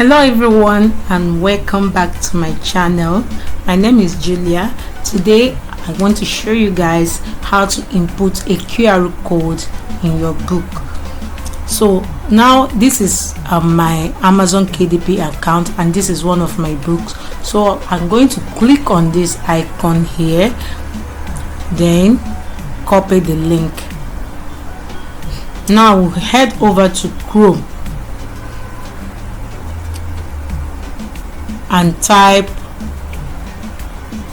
Hello everyone and welcome back to my channel. My name is Julia. Today I want to show you guys how to input a QR code in your book. So now this is my Amazon KDP account and this is one of my books. So I'm going to click on this icon here, then copy the link. Now we'll head over to Chrome and type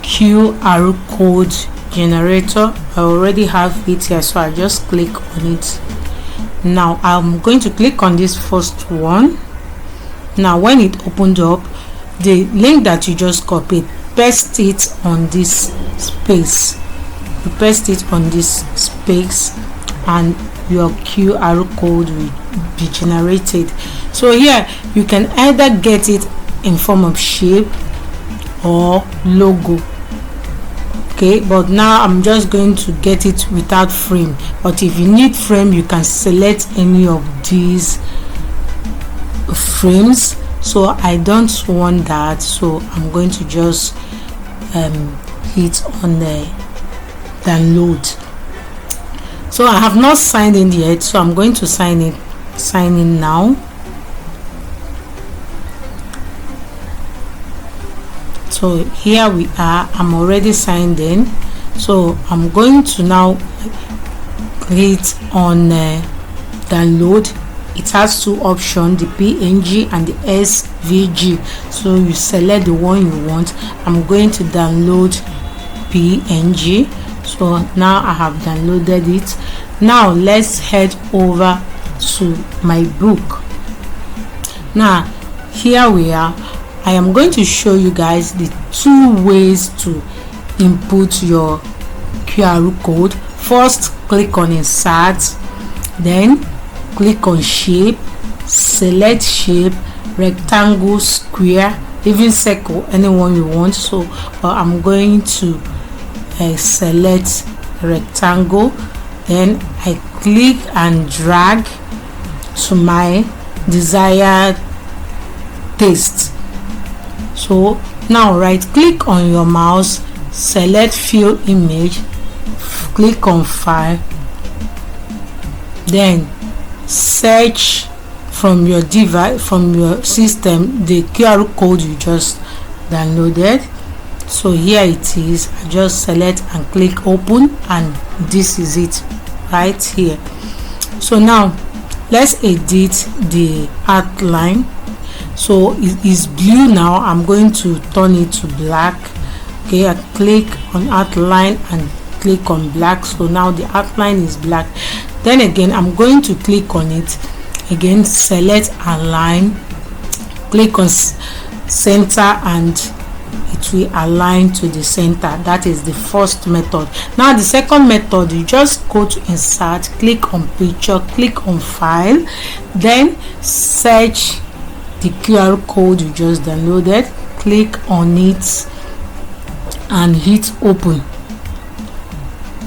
QR code generator. I already have it here, so I just click on it. Now I'm going to click on this first one. Now when it opened up, the link that you just copied, paste it on this space. You paste it on this space and your QR code will be generated. So here you can either get it in form of shape or logo. Okay, but now I'm just going to get it without frame, but if you need frame you can select any of these frames. So I don't want that, so I'm going to just hit on the download. So I have not signed in yet, so I'm going to sign in now. So here we are, I'm already signed in. So I'm going to now click on download. It has two options, the PNG and the SVG. So you select the one you want. I'm going to download PNG. So now I have downloaded it. Now let's head over to my book. Now here we are. I am going to show you guys the two ways to input your QR code. First, click on insert, then click on shape, select shape, rectangle, square, even circle, anyone you want. So I'm going to select rectangle, then I click and drag to my desired taste. So now right click on your mouse, select fill image, click on file, then search from your device, from your system, the QR code you just downloaded. So here it is. I just select and click open, and this is it right here. So now let's edit the outline. So it is blue now. I'm going to turn it to black. Okay, I click on outline and click on black. So now the outline is black. Then again I'm going to click on it again, select align, click on center, and it will align to the center. That is the first method. Now the second method, you just go to insert, click on picture, click on file, then search the QR code you just downloaded, click on it and hit open.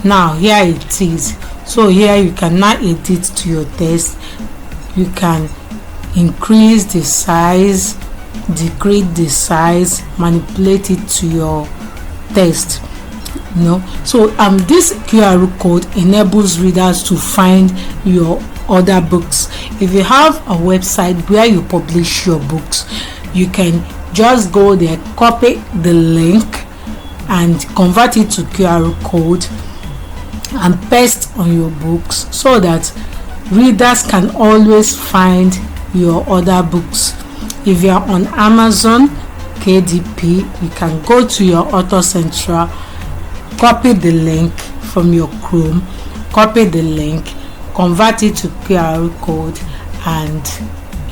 Now here it is. So here you can now edit to your taste. You can increase the size, decrease the size, manipulate it to your taste. So this QR code enables readers to find your other books. If you have a website where you publish your books, you can just go there, copy the link and convert it to QR code and paste on your books, so that readers can always find your other books. If you are on Amazon KDP, you can go to your Author Central, copy the link from your Chrome, copy the link, convert it to QR code and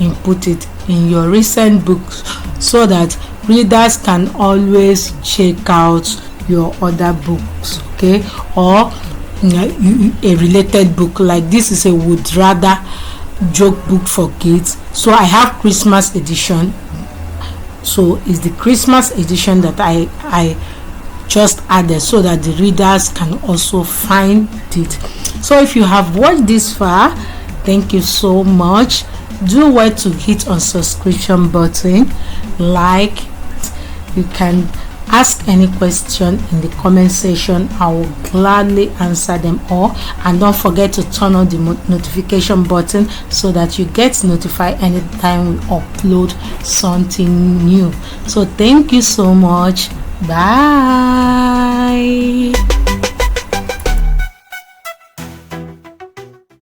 input it in your recent books, so that readers can always check out your other books. Okay, or a related book, like this is a would rather joke book for kids. So I have Christmas edition, so it's the Christmas edition that I just added, so that the readers can also find it. So if you have watched this far, thank you so much. do well to hit on subscription button, like. You can ask any question in the comment section. I will gladly answer them all, and don't forget to turn on the notification button so that you get notified anytime we upload something new. So thank you so much. Bye.